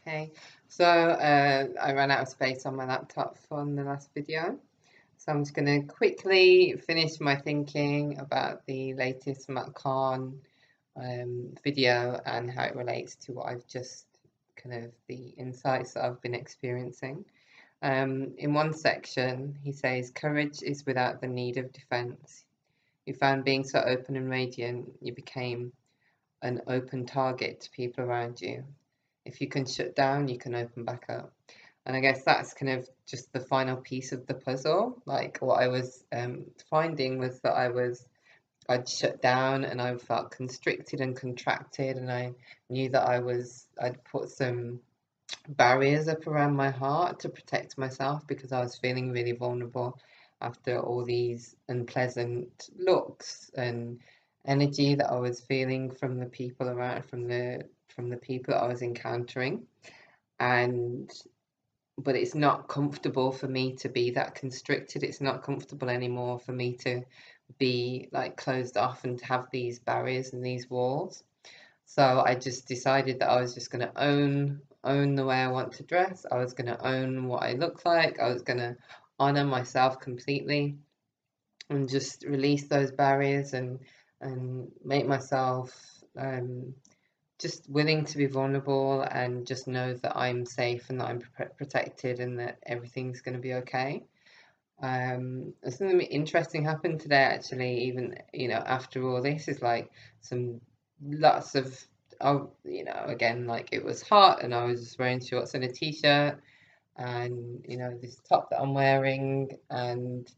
Okay, so I ran out of space on my laptop from the last video, so I'm just going to quickly finish my thinking about the latest Matt Kahn video and how it relates to what I've just kind of the insights that I've been experiencing. In one section, he says, "Courage is without the need of defense. You found being so open and radiant, you became an open target to people around you. If you can shut down, you can open back up." And I guess that's kind of just the final piece of the puzzle. Like what I was finding was that I'd shut down and I felt constricted and contracted, and I knew that I'd put some barriers up around my heart to protect myself because I was feeling really vulnerable after all these unpleasant looks and energy that I was feeling from the people around, from the people that I was encountering. And but it's not comfortable for me to be that constricted. It's not comfortable anymore for me to be like closed off and to have these barriers and these walls. So I just decided that I was just going to own the way I want to dress. I was going to own what I look like. I was going to honor myself completely and just release those barriers and make myself just willing to be vulnerable and just know that I'm safe and that I'm protected and that everything's going to be okay. Something interesting happened today, actually, even, after all this, is like some lots of, oh, again, like it was hot and I was just wearing shorts and a t-shirt and, this top that I'm wearing, and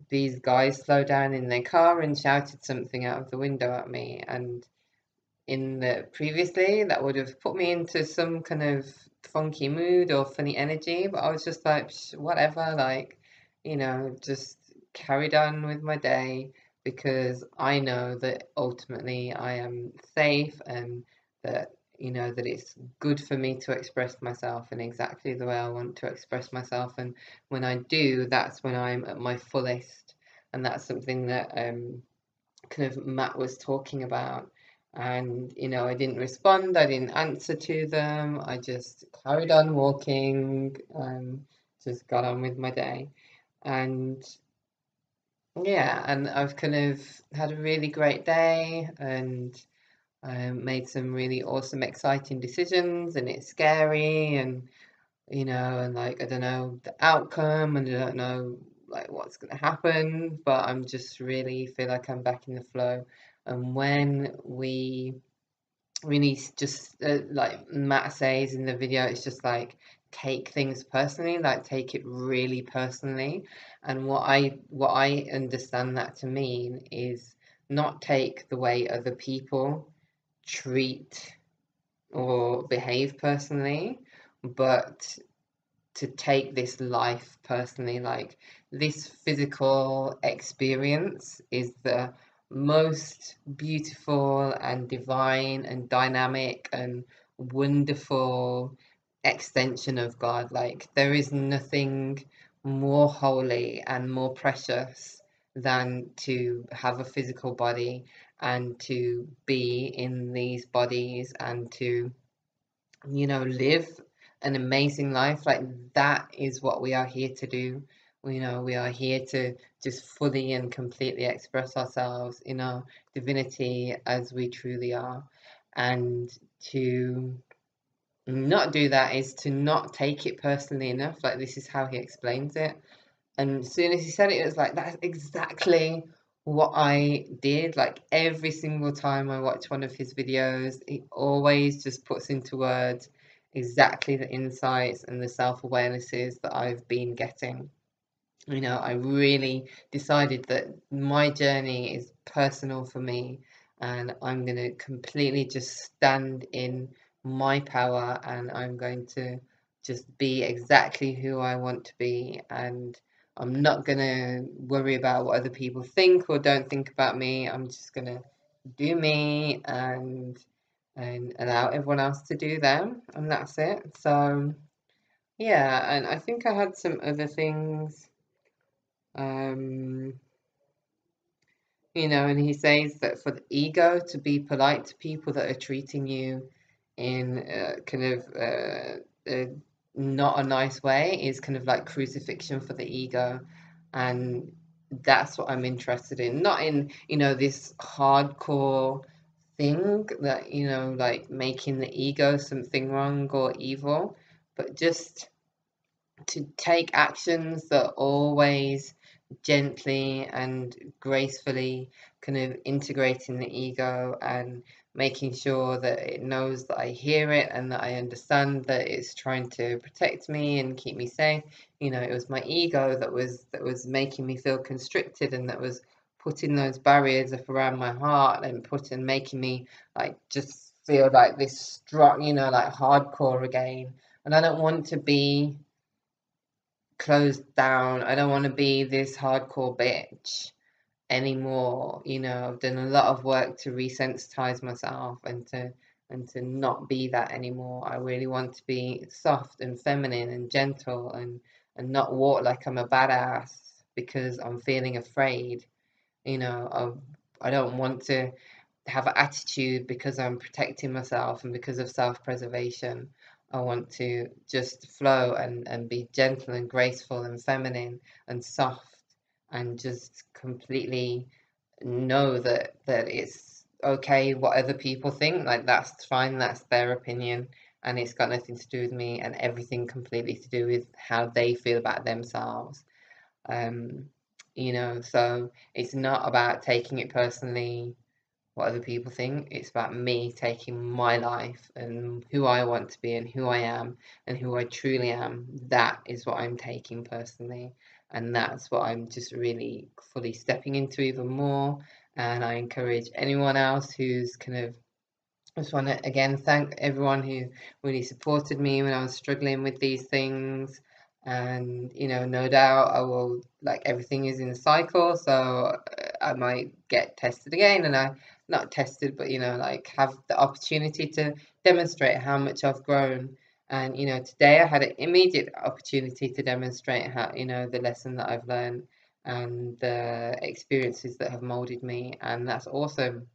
these guys slowed down in their car and shouted something out of the window at me. And in the previously, that would have put me into some kind of funky mood or funny energy, but I was just like, whatever, like, just carried on with my day because I know that ultimately I am safe and that, that it's good for me to express myself in exactly the way I want to express myself. And when I do, that's when I'm at my fullest. And that's something that kind of Matt was talking about. And, I didn't respond, I didn't answer to them, I just carried on walking, just got on with my day. And yeah, and I've kind of had a really great day and made some really awesome, exciting decisions, and it's scary and, and like I don't know the outcome and I don't know like what's going to happen, but I'm just really feel like I'm back in the flow. And when we really just like Matt says in the video, it's just like take things personally, like take it really personally. And what I understand that to mean is not take the way other people treat or behave personally, but to take this life personally. Like this physical experience is the most beautiful and divine and dynamic and wonderful extension of God. Like there is nothing more holy and more precious than to have a physical body and to be in these bodies and to live an amazing life. Like that is what we are here to do. We are here to just fully and completely express ourselves in our divinity as we truly are. And to not do that is to not take it personally enough. Like this is how he explains it. And as soon as he said it, it was like, that's exactly what I did. Like every single time I watch one of his videos, he always just puts into words exactly the insights and the self-awarenesses that I've been getting. I really decided that my journey is personal for me, and I'm going to completely just stand in my power, and I'm going to just be exactly who I want to be. And I'm not going to worry about what other people think or don't think about me. I'm just going to do me and allow everyone else to do them, and that's it. So, yeah, and I think I had some other things. Um, and he says that for the ego to be polite to people that are treating you in kind of not a nice way is kind of like crucifixion for the ego. And that's what I'm interested in, not in, this hardcore thing that, like making the ego something wrong or evil, but just to take actions that always gently and gracefully kind of integrating the ego and making sure that it knows that I hear it and that I understand that it's trying to protect me and keep me safe. It was my ego that was making me feel constricted, and that was putting those barriers up around my heart and making me like just feel like this strong, like hardcore again. And I don't want to be closed down. I don't want to be this hardcore bitch anymore. I've done a lot of work to resensitize myself and to not be that anymore. I really want to be soft and feminine and gentle and not walk like I'm a badass because I'm feeling afraid. Of I don't want to have an attitude because I'm protecting myself and because of self-preservation. I want to just flow and be gentle and graceful and feminine and soft and just completely know that it's okay what other people think. Like, that's fine, that's their opinion, and it's got nothing to do with me, and everything completely to do with how they feel about themselves. Um, so it's not about taking it personally what other people think. It's about me taking my life and who I want to be and who I am and who I truly am. That is what I'm taking personally. And that's what I'm just really fully stepping into even more. And I encourage anyone else who's kind of, I just want to again thank everyone who really supported me when I was struggling with these things. And no doubt I will, like, everything is in a cycle, so I might get tested again, and I not tested, but like have the opportunity to demonstrate how much I've grown. And today I had an immediate opportunity to demonstrate how, the lesson that I've learned and the experiences that have molded me, and that's awesome.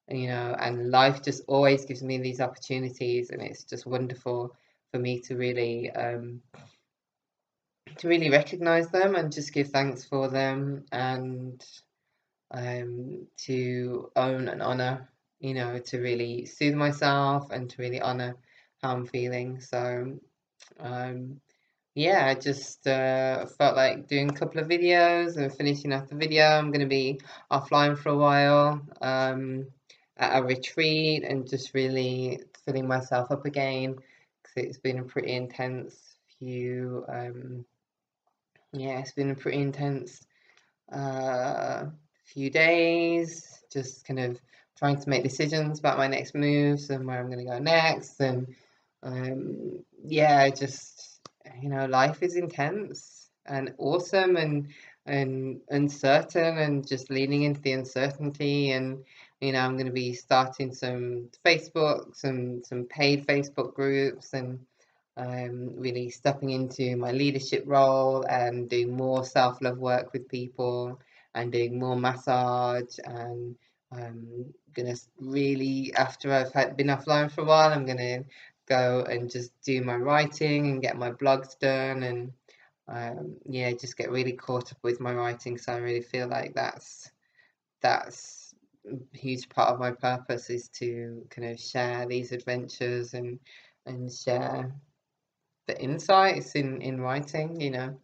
And life just always gives me these opportunities, and it's just wonderful for me to really recognize them and just give thanks for them, and to own and honor, to really soothe myself and to really honor how I'm feeling. So yeah, I just felt like doing a couple of videos and finishing off the video. I'm going to be offline for a while, at a retreat, and just really filling myself up again, because it's been a pretty intense few, yeah, it's been a pretty intense uh, few days, just kind of trying to make decisions about my next moves and where I'm going to go next. And yeah, just, life is intense and awesome and uncertain, and just leaning into the uncertainty. And I'm going to be starting some paid Facebook groups, and really stepping into my leadership role and doing more self-love work with people and doing more massage. And I'm gonna really, after been offline for a while, I'm gonna go and just do my writing and get my blogs done, and yeah, just get really caught up with my writing. So I really feel like that's a huge part of my purpose, is to kind of share these adventures and share the insights in writing.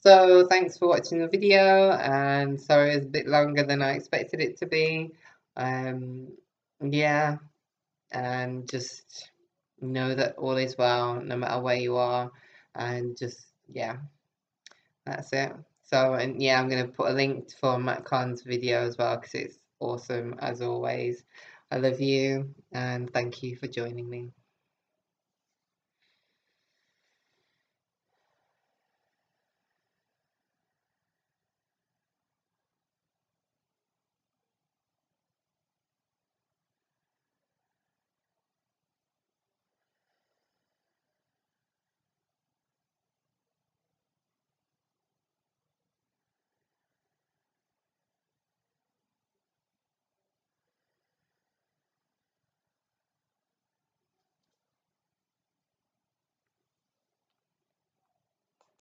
So thanks for watching the video, and sorry it's a bit longer than I expected it to be. Um, yeah, and just know that all is well, no matter where you are, and just, yeah, that's it. So, and yeah, I'm gonna put a link for Matt Khan's video as well, because it's awesome as always. I love you, and thank you for joining me.